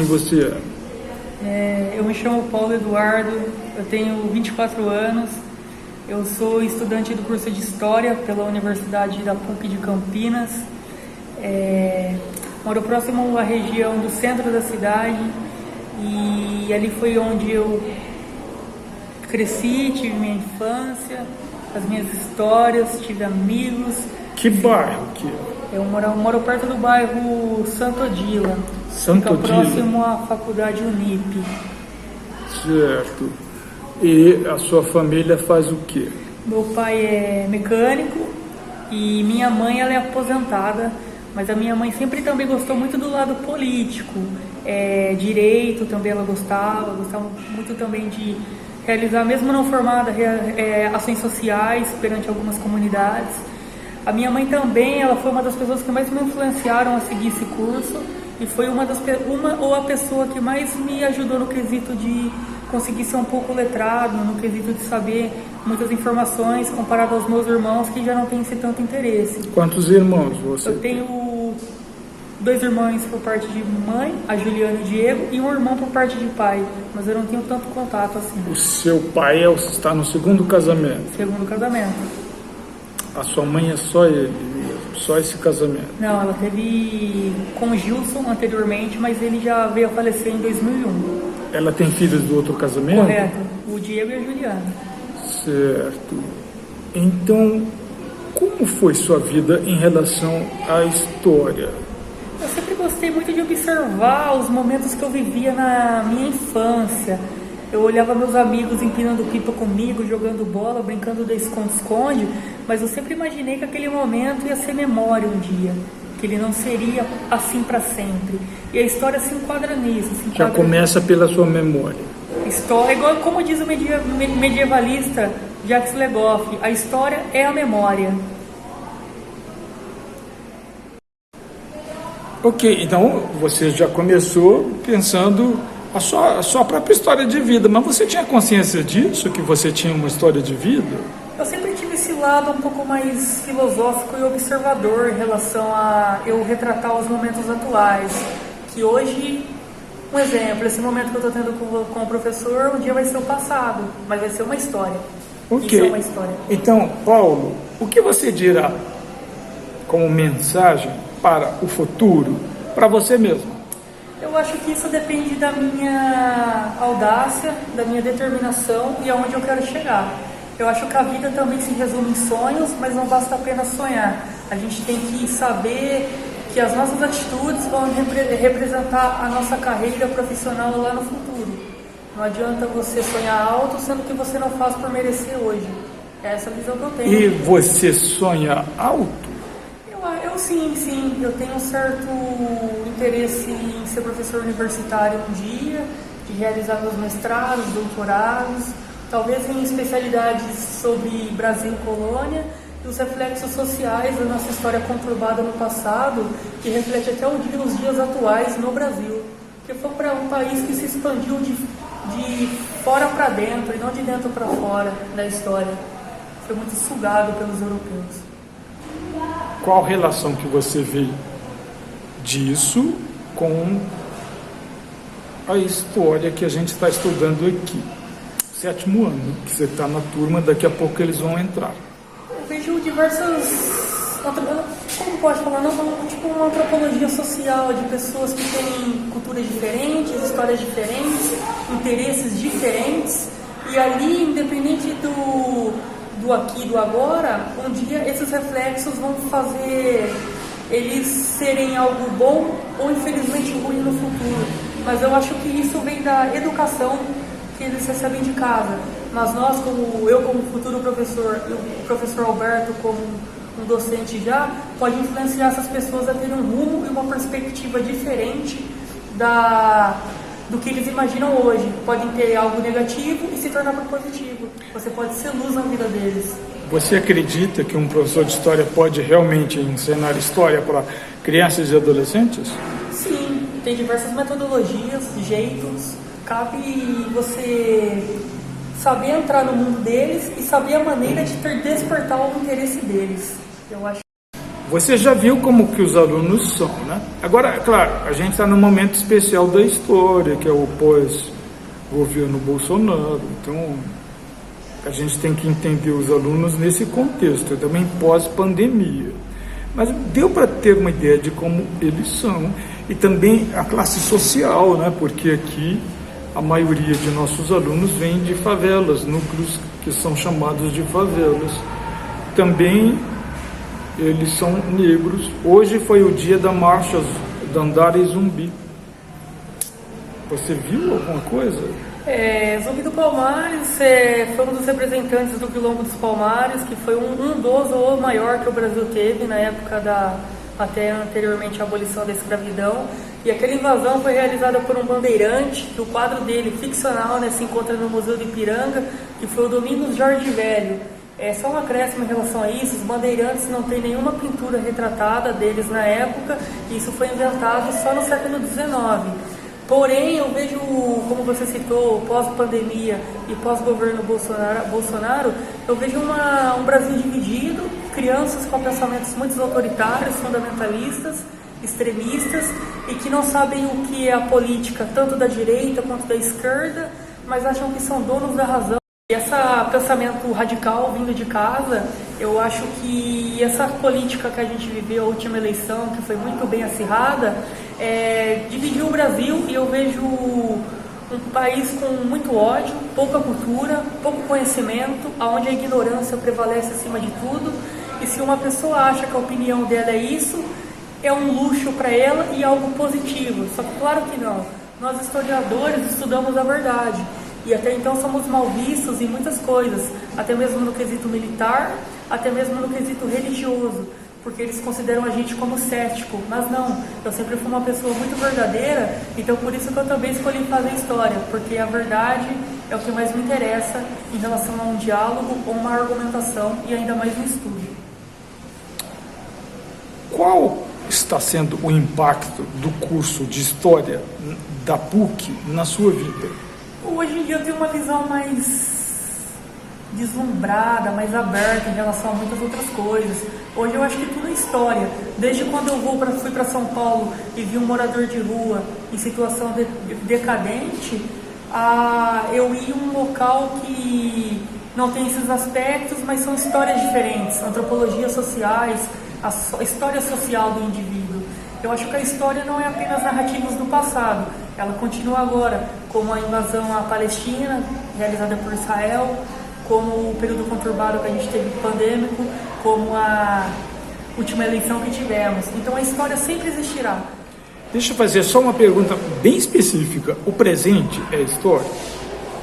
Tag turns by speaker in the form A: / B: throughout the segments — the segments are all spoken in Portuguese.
A: você é?
B: Eu me chamo Paulo Eduardo, eu tenho 24 anos, eu sou estudante do curso de História pela Universidade da PUC de Campinas, moro próximo à região do centro da cidade e ali foi onde eu cresci, tive minha infância, as minhas histórias, tive amigos.
A: Que bairro que é?
B: Eu moro perto do bairro Santo Odila,
A: Santo Odila,
B: próximo à faculdade Unip.
A: Certo. E a sua família faz o quê?
B: Meu pai é mecânico e minha mãe ela é aposentada, mas a minha mãe sempre também gostou muito do lado político, direito também ela gostava muito também de realizar, mesmo não formada, ações sociais perante algumas comunidades. A minha mãe também, ela foi uma das pessoas que mais me influenciaram a seguir esse curso e foi uma ou a pessoa que mais me ajudou no quesito de conseguir ser um pouco letrado, no quesito de saber muitas informações comparado aos meus irmãos que já não têm esse tanto interesse.
A: Quantos irmãos você
B: Eu tenho 2 irmãos por parte de mãe, a Juliana e o Diego, e um irmão por parte de pai, mas eu não tenho tanto contato assim.
A: O seu pai está no segundo casamento?
B: Segundo casamento.
A: A sua mãe é só ele mesmo, só esse casamento?
B: Não, ela teve com o Gilson anteriormente, mas ele já veio a falecer em 2001.
A: Ela tem filhos do outro casamento?
B: Correto, o Diego e a Juliana.
A: Certo. Então, como foi sua vida em relação à história?
B: Eu sempre gostei muito de observar os momentos que eu vivia na minha infância. Eu olhava meus amigos empinando pipa comigo, jogando bola, brincando de esconde-esconde, mas eu sempre imaginei que aquele momento ia ser memória um dia, que ele não seria assim para sempre. E a história se enquadra nisso.
A: Já começa pela sua memória.
B: História, igual como diz o medievalista Jacques Le Goff, a história é a memória.
A: Ok, então você já começou pensando a sua própria história de vida, mas você tinha consciência disso, que você tinha uma história de vida?
B: Eu sempre tive esse lado um pouco mais filosófico e observador em relação a eu retratar os momentos atuais, que hoje, um exemplo, esse momento que eu estou tendo com o professor, um dia vai ser o passado, mas vai ser uma história.
A: Ok,
B: isso é uma história.
A: Então, Paulo, o que você dirá como mensagem para o futuro, para você mesmo?
B: Eu acho que isso depende da minha audácia, da minha determinação e aonde eu quero chegar. Eu acho que a vida também se resume em sonhos, mas não basta apenas sonhar. A gente tem que saber que as nossas atitudes vão representar a nossa carreira profissional lá no futuro. Não adianta você sonhar alto, sendo que você não faz por merecer hoje. É essa a visão que eu tenho.
A: E você sonha alto?
B: Sim, eu tenho um certo interesse em ser professor universitário um dia, de realizar meus mestrados, doutorados, talvez em especialidades sobre Brasil e colônia e os reflexos sociais da nossa história conturbada no passado, que reflete até os dias atuais no Brasil. Porque foi para um país que se expandiu de fora para dentro e não de dentro para fora da história. Foi muito sugado pelos europeus.
A: Qual relação que você vê disso com a história que a gente está estudando aqui? 7º ano, que você está na turma, daqui a pouco eles vão entrar.
B: Eu vejo diversas, como pode falar, tipo uma antropologia social de pessoas que têm culturas diferentes, histórias diferentes, interesses diferentes, e ali, independente do aqui e do agora, um dia esses reflexos vão fazer eles serem algo bom ou infelizmente ruim no futuro. Mas eu acho que isso vem da educação que eles recebem de casa. Mas nós, como futuro professor, e o professor Alberto como um docente já, pode influenciar essas pessoas a terem um rumo e uma perspectiva diferente do que eles imaginam hoje. Podem ter algo negativo e se tornar positivo. Você pode ser luz na vida deles.
A: Você acredita que um professor de história pode realmente ensinar história para crianças e adolescentes?
B: Sim, tem diversas metodologias, jeitos. Cabe você saber entrar no mundo deles e saber a maneira de despertar o interesse deles. Eu acho.
A: Você já viu como que os alunos são, né? Agora, claro, a gente está num momento especial da história, que é o pós-governo Bolsonaro. Então, a gente tem que entender os alunos nesse contexto, também pós-pandemia. Mas deu para ter uma ideia de como eles são. E também a classe social, né? Porque aqui a maioria de nossos alunos vem de favelas, núcleos que são chamados de favelas. Também eles são negros. Hoje foi o dia da marcha da Andare Zumbi. Você viu alguma coisa?
B: Zumbi do Palmares foi um dos representantes do Quilombo dos Palmares, que foi um dos ou o maior que o Brasil teve na época até anteriormente a abolição da escravidão. E aquela invasão foi realizada por um bandeirante, que o quadro dele, ficcional, né, se encontra no Museu do Ipiranga, que foi o Domingos Jorge Velho. Só um acréscimo em relação a isso: os bandeirantes não tem nenhuma pintura retratada deles na época, e isso foi inventado só no século XIX. Porém, eu vejo, como você citou, pós-pandemia e pós-governo Bolsonaro, eu vejo um Brasil dividido, crianças com pensamentos muito autoritários, fundamentalistas, extremistas, e que não sabem o que é a política, tanto da direita quanto da esquerda, mas acham que são donos da razão. E esse pensamento radical vindo de casa, eu acho que essa política que a gente viveu, a última eleição, que foi muito bem acirrada, dividiu o Brasil, e eu vejo um país com muito ódio, pouca cultura, pouco conhecimento, onde a ignorância prevalece acima de tudo. E se uma pessoa acha que a opinião dela é isso, é um luxo para ela e algo positivo. Só que claro que não. Nós historiadores estudamos a verdade. E até então somos mal vistos em muitas coisas, até mesmo no quesito militar, até mesmo no quesito religioso, porque eles consideram a gente como cético. Mas não, eu sempre fui uma pessoa muito verdadeira, então por isso que eu também escolhi fazer história, porque a verdade é o que mais me interessa em relação a um diálogo ou uma argumentação, e ainda mais um estudo.
A: Qual está sendo o impacto do curso de História da PUC na sua vida?
B: Hoje em dia eu tenho uma visão mais deslumbrada, mais aberta em relação a muitas outras coisas. Hoje eu acho que tudo é história. Desde quando eu fui para São Paulo e vi um morador de rua em situação decadente, eu ia a um local que não tem esses aspectos, mas são histórias diferentes, antropologias sociais, a história social do indivíduo. Eu acho que a história não é apenas narrativas do passado, ela continua agora, como a invasão à Palestina, realizada por Israel, como o período conturbado que a gente teve pandêmico, como a última eleição que tivemos. Então a história sempre existirá.
A: Deixa eu fazer só uma pergunta bem específica. O presente é história?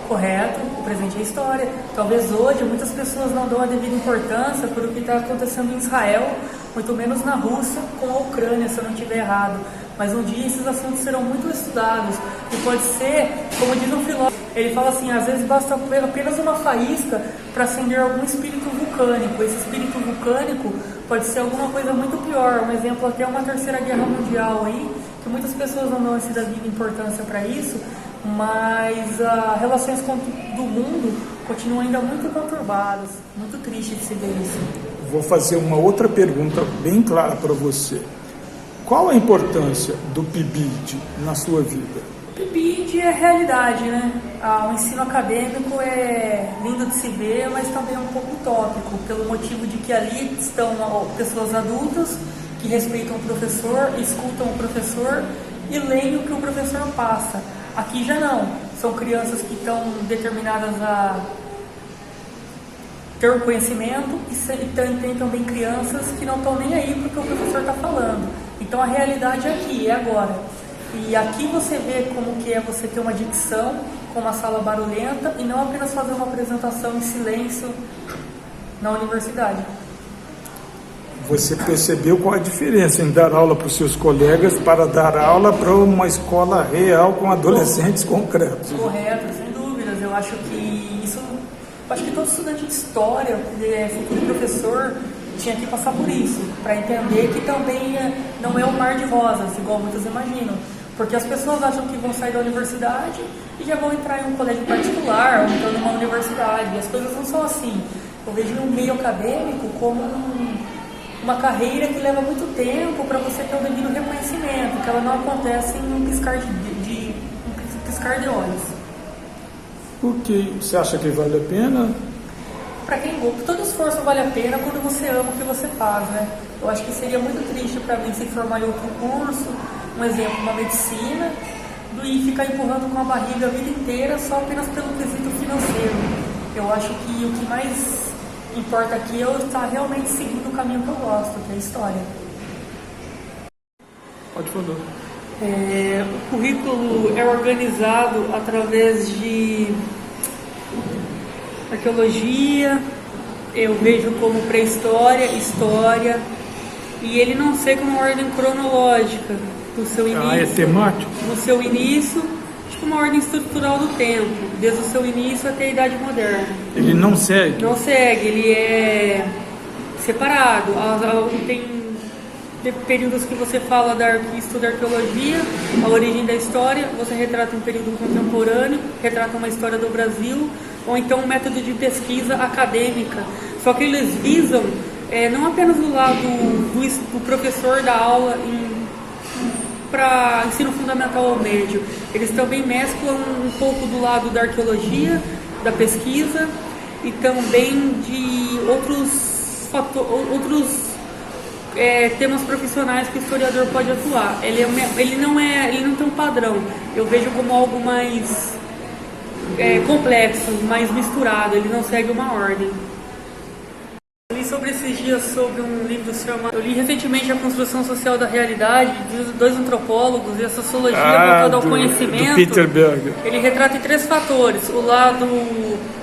B: Correto, o presente é história. Talvez hoje muitas pessoas não dão a devida importância por o que está acontecendo em Israel, muito menos na Rússia com a Ucrânia, se eu não estiver errado. Mas um dia esses assuntos serão muito estudados, e pode ser, como diz um filósofo, ele fala assim: às vezes basta apenas uma faísca para acender algum espírito vulcânico. Esse espírito vulcânico pode ser alguma coisa muito pior, um exemplo até uma terceira guerra mundial aí, que muitas pessoas não dão essa devida importância para isso, mas as relações do mundo continuam ainda muito conturbadas, muito triste de se ver isso.
A: Vou fazer uma outra pergunta bem clara para você. Qual a importância do PIBID na sua vida?
B: PIBID é realidade, né? O ensino acadêmico é lindo de se ver, mas também é um pouco utópico, pelo motivo de que ali estão pessoas adultas que respeitam o professor, escutam o professor e leem o que o professor passa. Aqui já não, são crianças que estão determinadas a ter o conhecimento, e tem também crianças que não estão nem aí porque o professor está falando. Então a realidade é aqui, é agora. E aqui você vê como que é você ter uma dicção com uma sala barulhenta e não apenas fazer uma apresentação em silêncio na universidade.
A: Você percebeu qual a diferença em dar aula para os seus colegas para dar aula para uma escola real com adolescentes concretos?
B: Correto, sem dúvidas. Eu acho que todo estudante de história, futuro professor, tinha que passar por isso, para entender que também não é um mar de rosas, igual muitos imaginam. Porque as pessoas acham que vão sair da universidade e já vão entrar em um colégio particular, ou então numa universidade. E as coisas não são assim. Eu vejo o meio acadêmico como uma carreira que leva muito tempo para você ter o devido reconhecimento, que ela não acontece em um piscar de olhos.
A: O que você acha que vale a pena?
B: Para quem gosta, todo esforço vale a pena quando você ama o que você faz, né? Eu acho que seria muito triste para mim se formar em outro curso, um exemplo, uma medicina, e ficar empurrando com a barriga a vida inteira só apenas pelo quesito financeiro. Eu acho que o que mais importa aqui é eu estar realmente seguindo o caminho que eu gosto, que é a história.
A: Pode falar.
B: O currículo é organizado através de arqueologia, eu vejo como pré-história, história, e ele não segue uma ordem cronológica do seu início.
A: É temático?
B: No seu início, tipo uma ordem estrutural do tempo, desde o seu início até a Idade Moderna.
A: Ele não segue?
B: Não segue, ele é separado. Tem períodos que você fala estuda arqueologia, a origem da história, você retrata um período contemporâneo, retrata uma história do Brasil, ou então um método de pesquisa acadêmica. Só que eles visam não apenas o lado do professor da aula para ensino fundamental ou médio, eles também mesclam um pouco do lado da arqueologia, da pesquisa e também de outros temas profissionais que o historiador pode atuar. Ele não tem um padrão. Eu vejo como algo mais complexo, mais misturado. Ele não segue uma ordem. Eu li sobre esses dias sobre um livro chamado... Eu li recentemente A Construção Social da Realidade, de dois antropólogos, e a sociologia voltada ao conhecimento.
A: Do Peter Berger.
B: Ele retrata em 3 fatores: o lado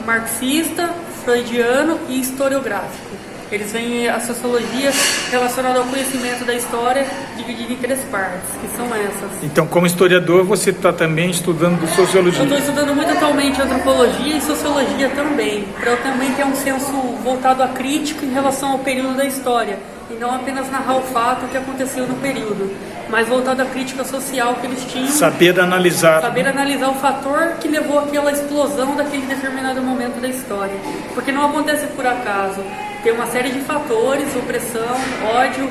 B: marxista, freudiano e historiográfico. Eles veem a sociologia relacionada ao conhecimento da história, dividida em 3 partes, que são essas.
A: Então, como historiador, você está também estudando sociologia?
B: Eu estou estudando muito atualmente antropologia e sociologia também, para eu também ter um senso voltado à crítica em relação ao período da história, e não apenas narrar o fato que aconteceu no período, mas voltado à crítica social que eles tinham.
A: Saber analisar
B: O fator que levou àquela explosão daquele determinado momento da história. Porque não acontece por acaso. Tem uma série de fatores, opressão, ódio,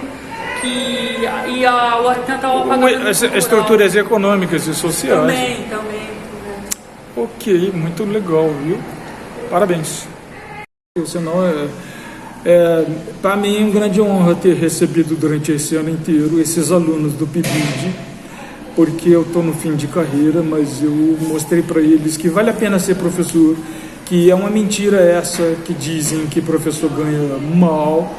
B: tentar o apagamento cultural.
A: Estruturas econômicas e sociais.
B: Também.
A: Ok, muito legal, viu? Parabéns. Senão para mim é uma grande honra ter recebido durante esse ano inteiro esses alunos do PIBID, porque eu estou no fim de carreira, mas eu mostrei para eles que vale a pena ser professor, que é uma mentira essa que dizem que professor ganha mal,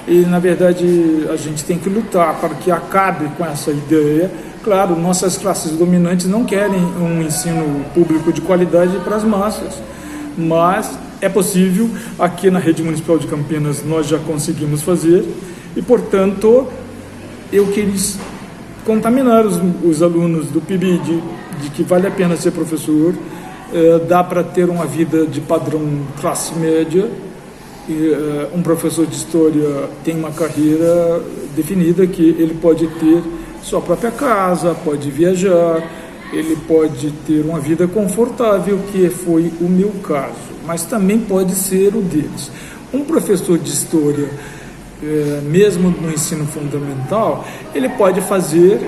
A: e na verdade a gente tem que lutar para que acabe com essa ideia. Claro, nossas classes dominantes não querem um ensino público de qualidade para as massas, mas é possível. Aqui na Rede Municipal de Campinas nós já conseguimos fazer, e portanto eu quis contaminar os alunos do PIBID de que vale a pena ser professor. Dá para ter uma vida de padrão classe média, e um professor de história tem uma carreira definida, que ele pode ter sua própria casa, pode viajar, ele pode ter uma vida confortável, que foi o meu caso, mas também pode ser o deles. Um professor de história, mesmo no ensino fundamental, ele pode fazer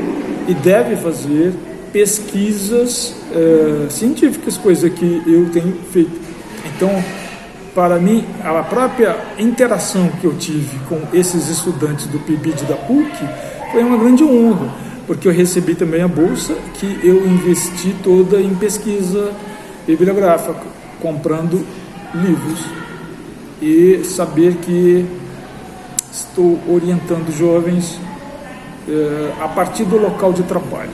A: e deve fazer pesquisas científicas, coisa que eu tenho feito. Então, para mim, a própria interação que eu tive com esses estudantes do PIBID da PUC foi uma grande honra, porque eu recebi também a bolsa, que eu investi toda em pesquisa bibliográfica, comprando livros, e saber que estou orientando jovens a partir do local de trabalho.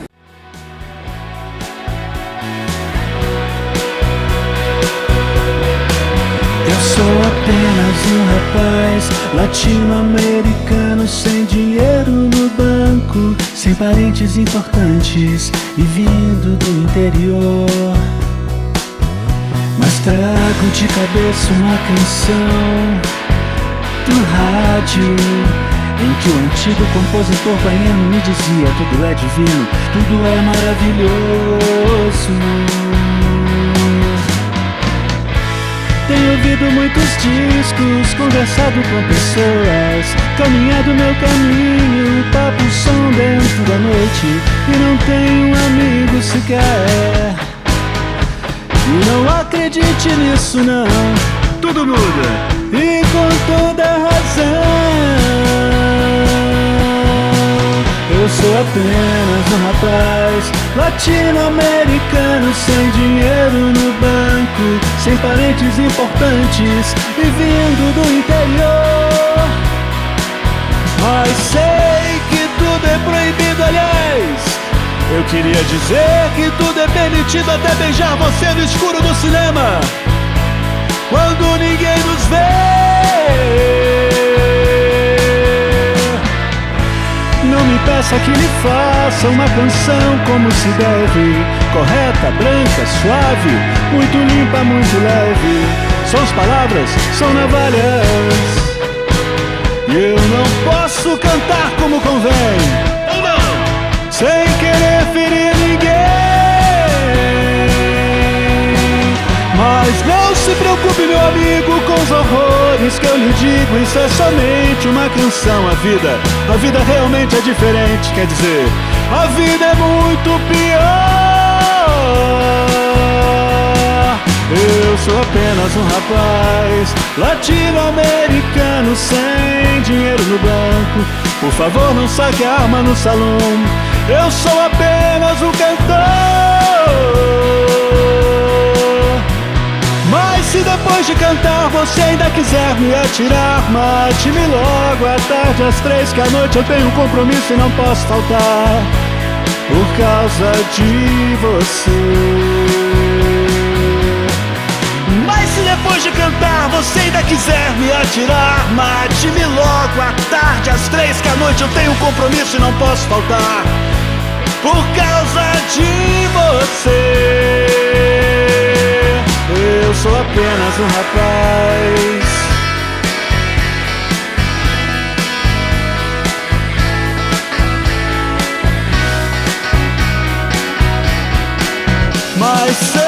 C: Sou apenas um rapaz latino-americano sem dinheiro no banco, sem parentes importantes e vindo do interior. Mas trago de cabeça uma canção do rádio, em que o antigo compositor baiano me dizia: tudo é divino, tudo é maravilhoso. Tenho ouvido muitos discos, conversado com pessoas, caminhado meu caminho, papo som dentro da noite, e não tenho um amigo sequer. E não acredite nisso não, tudo muda, e com toda razão. Eu sou apenas um rapaz latino-americano sem dinheiro no banco, sem parentes importantes e vindo do interior. Mas sei que tudo é proibido, aliás, eu queria dizer que tudo é permitido, até beijar você no escuro do cinema, quando ninguém nos vê. Não me peça que lhe faça uma canção como se deve, correta, branca, suave, muito limpa, muito leve. São as palavras, são navalhas, e eu não posso cantar como convém, ou não, sem querer ferir ninguém. Mas não se preocupe, meu amigo, com os horrores que eu lhe digo. Isso é somente uma canção. A vida realmente é diferente. Quer dizer, a vida é muito pior. Eu sou apenas um rapaz latino-americano sem dinheiro no banco. Por favor, não saque a arma no salão. Eu sou apenas um cantor. Mas se depois de cantar você ainda quiser me atirar, mate-me logo à tarde às 3, que à noite eu tenho um compromisso e não posso faltar por causa de você. Mas se depois de cantar você ainda quiser me atirar, mate-me logo à tarde às 3, que à noite eu tenho um compromisso e não posso faltar por causa de você. Eu sou apenas um rapaz mas